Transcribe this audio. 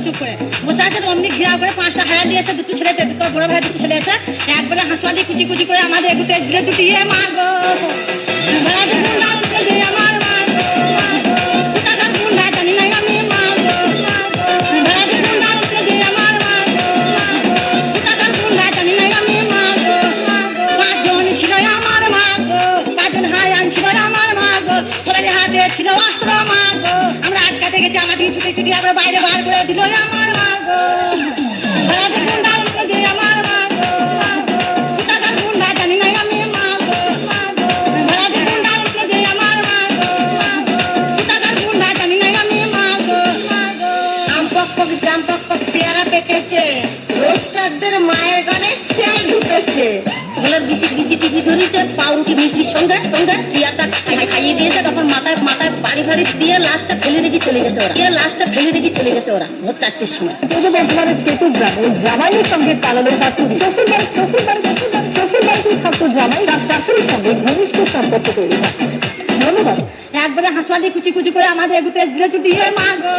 চুপ করে বসে আছে। অমনি ঘিরা করে 5টা হায়া দিয়ে এসে দুটো ছেলে, দুটো বড় ভাই দুটো ছেলে এসে একবারে হাঁসুয়া দিয়ে কুচি কুচি করে আমাদের এগুতে দিলে চুটিয়ে মা গো আমার মা গো টাকার গুন্ডা জানি না আমি মা গো আমার মা গো টাকার গুন্ডা জানি না আমি মা গো 5 জন ছিল আমার মা গো 5 জন হায়ান ছিল আমার মা গো সবাই হাতে ছিল অস্ত্র মা গো আমরা আটকাতে গেছি আমাদের ছুটি ছুটি আমরা বাইরে বার করে দিল আমার মা গো আমার মা গো টাকার গুন্ডা জানি না আমি মা গো আমার মা গো টাকার গুন্ডা জানি না আমি মা গো গ্রাম পক্ষ পেয়ারা পেকেছে রোস্টারদের মায়ের গানে সেল ঢুকেছে ওগুলোর বিসি বিসি টিভি ধরেছে পাউরুটি মিষ্টির সঙ্গে সঙ্গে পেয়ারটা খাইয়ে দিয়েছে তখন মাথায় মাথায় বাড়ি বাড়ি দিয়ে লাশটা ফেলে রেখে চলে গেছে ওরা লাশটা ফেলে রেখে চলে গেছে ওরা ভোর 4টের সময়। পূর্ব বর্ধমানের কেতু গ্রামে জামাইয়ের সঙ্গে পালালো শাশুড়ি। শ্বশুরবাড়িতে থাকতো জামাই তার শাশুড়ির সঙ্গে ঘনিষ্ঠ সম্পর্ক তৈরি হয়। ধন্যবাদ। একবারে হাঁসুয়া দিয়ে কুচি কুচি করে আমাদের এগুতে দিলে চুটিয়ে মা গো